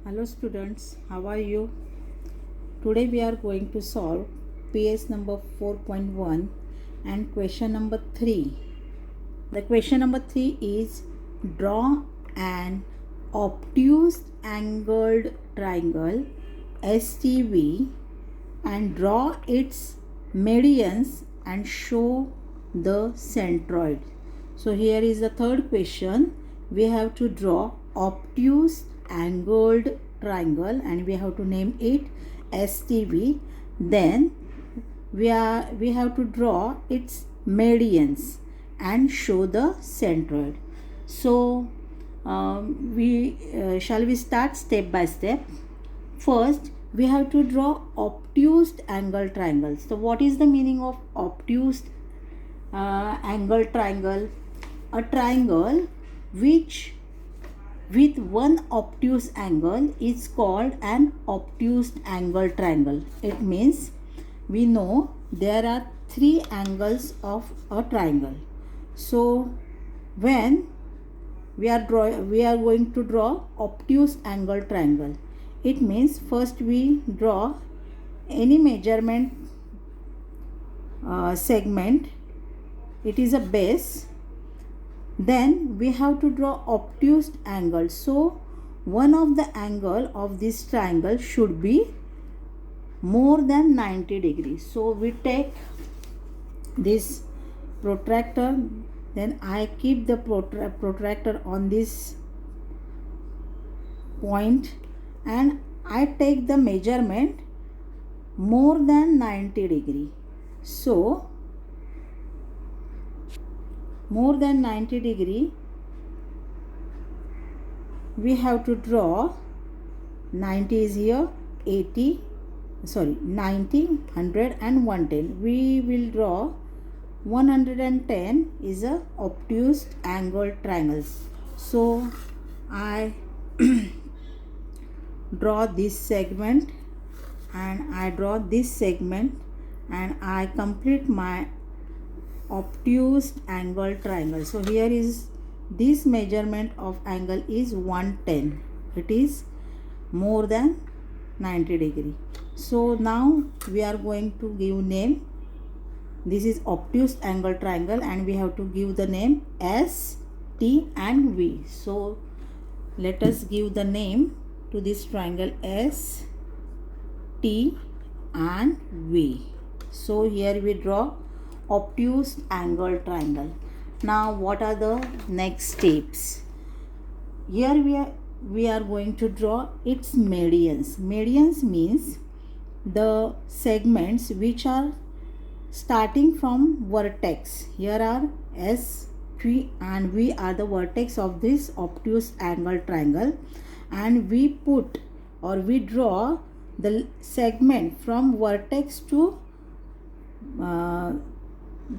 Hello students, how are you? Today we are going to solve PS number 4.1 and question number 3. The question number 3 is draw an obtuse angled triangle STV and draw its medians and show the centroid. So here is the third question. We have to draw obtuse angled triangle and we have to name it STV. Then we have to draw its medians and show the centroid. So shall we start step by step? First, we have to draw obtuse angle triangles. So what is the meaning of obtuse angle triangle? A triangle which with one obtuse angle is called an obtuse angle triangle. It means we know there are three angles of a triangle. So when we are going to draw obtuse angle triangle, it means first we draw any measurement segment. It is a base. Then we have to draw obtuse angle. So one of the angle of this triangle should be more than 90 degrees. So we take this protractor, then I keep the protractor on this point and I take the measurement more than 90 degree. So more than 90 degree we have to draw. 90 is here, 90, 100 and 110. We will draw 110 is a obtuse angle triangle. So I draw this segment and I draw this segment and I complete my obtuse angle triangle. So here is this measurement of angle is 110. It is more than 90 degree. So now we are going to give name. This is obtuse angle triangle and we have to give the name S, T and V. So let us give the name to this triangle S, T and V. So here we draw obtuse angle triangle. Now what are the next steps? Here we are going to draw its medians. Medians means the segments which are starting from vertex. Here are S, P and V are the vertex of this obtuse angle triangle, and we put or we draw the segment from vertex to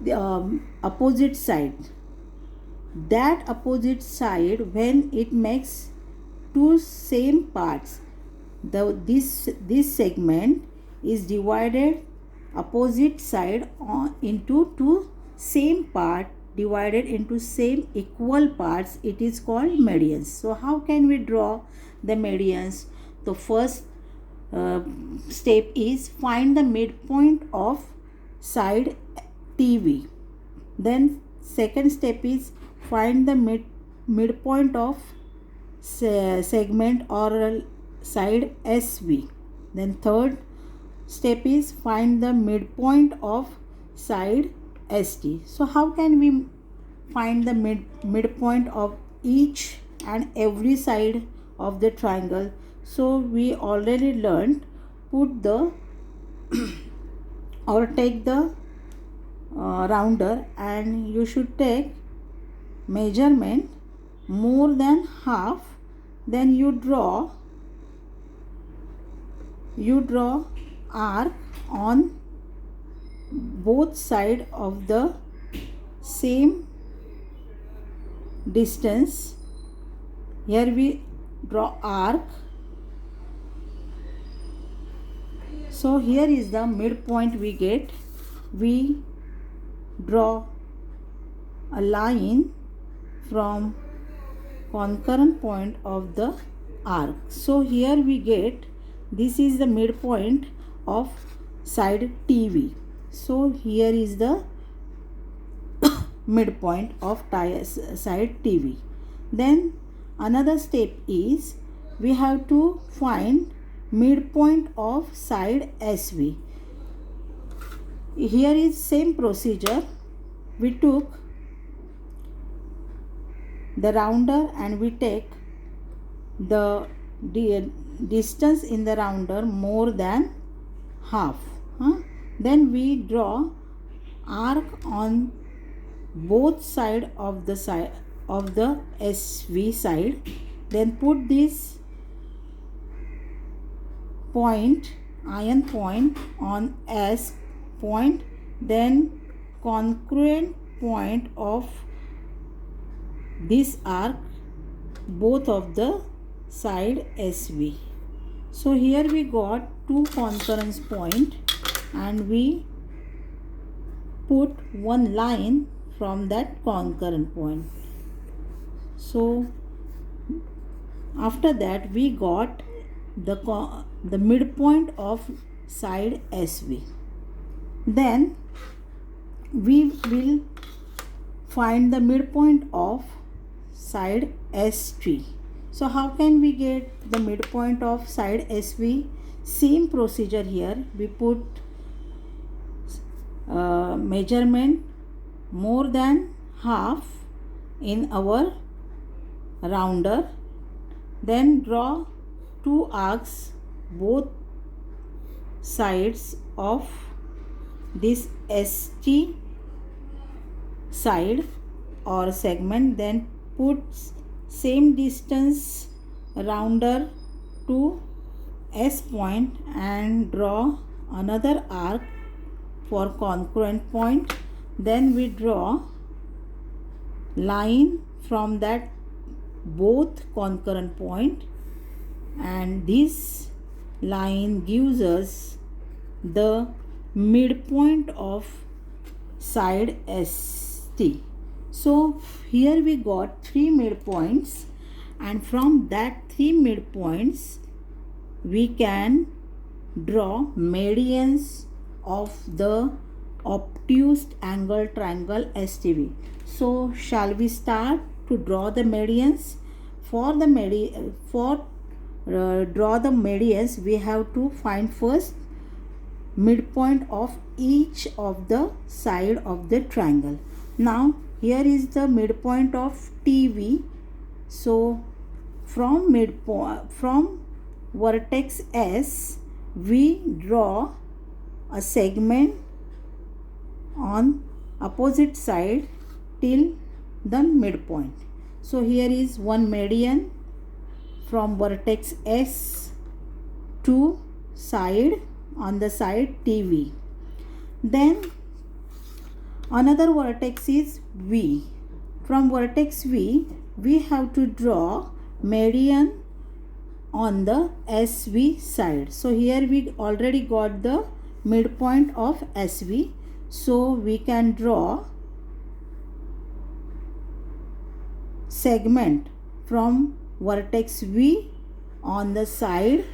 the opposite side. That opposite side, when it makes two same parts, this segment is divided opposite side into two same part, divided into same equal parts. It is called medians. So how can we draw the medians? The first step is find the midpoint of side TV. Then second step is find the midpoint of segment or side SV. Then third step is find the midpoint of side ST. So how can we find the midpoint of each and every side of the triangle? So we already learned, put the or take the rounder and you should take measurement more than half. Then you draw arc on both sides of the same distance. Here we draw arc. So here is the midpoint we get. We draw a line from concurrent point of the arc. So here we get, this is the midpoint of side TV. So here is the midpoint of side TV. Then another step is we have to find midpoint of side SV. Here is same procedure. We took the rounder and we take the distance in the rounder more than half. Then we draw arc on both side of the SV side. Then put this point, iron point on S point, then congruent point of this arc both of the side SV. So here we got two concurrence point and we put one line from that concurrent point. So after that we got the midpoint of side SV. Then we will find the midpoint of side ST. So how can we get the midpoint of side SV? Same procedure here. We put measurement more than half in our rounder. Then draw two arcs both sides of this ST side or segment. Then put same distance rounder to S point and draw another arc for concurrent point. Then we draw line from that both concurrent point, and this line gives us the midpoint of side ST. So here we got three midpoints, and from that three midpoints we can draw medians of the obtuse angle triangle STV. So shall we start to draw the medians? For the draw the medians, we have to find first midpoint of each of the side of the triangle. Now here is the midpoint of TV. So from midpoint, from vertex S, we draw a segment on opposite side till the midpoint. So here is one median from vertex S to side on the side TV. Then another vertex is V. From vertex V, we have to draw median on the SV side. So here we already got the midpoint of SV. So we can draw segment from vertex V on the side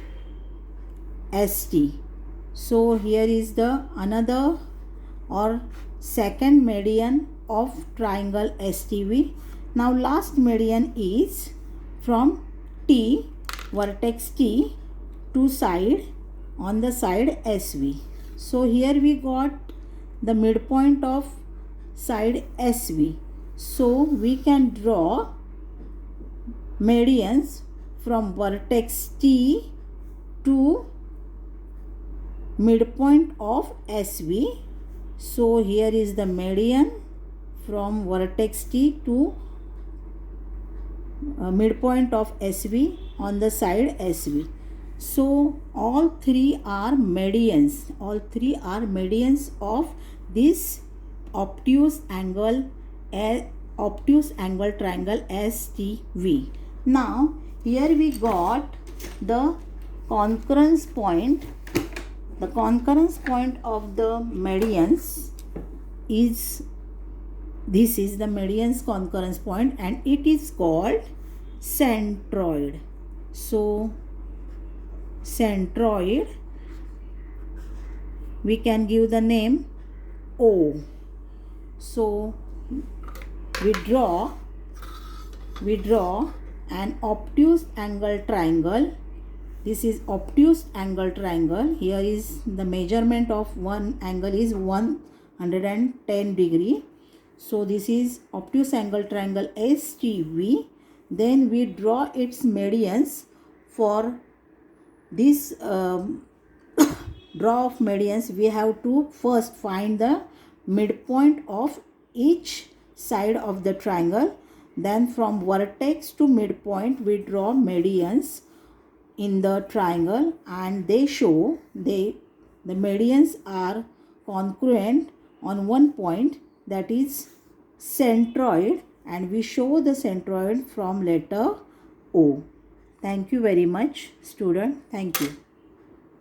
ST. So here is the another or second median of triangle STV. Now last median is from T, vertex T to side on the side SV. So here we got the midpoint of side SV. So we can draw medians from vertex T to midpoint of SV. So here is the median from vertex T to midpoint of SV on the side SV. So all three are medians. All three are medians of this obtuse angle triangle STV. Now here we got the concurrence point. The concurrence point of the medians is, this is the median's concurrence point, and it is called centroid. So centroid, we can give the name O. So we draw an obtuse angle triangle. This is obtuse angle triangle. Here is the measurement of one angle is 110 degree. So this is obtuse angle triangle STV. Then we draw its medians. For this draw of medians, we have to first find the midpoint of each side of the triangle. Then from vertex to midpoint we draw medians in the triangle, and they show the medians are congruent on one point, that is centroid, and we show the centroid from letter O. Thank you very much, student. Thank you.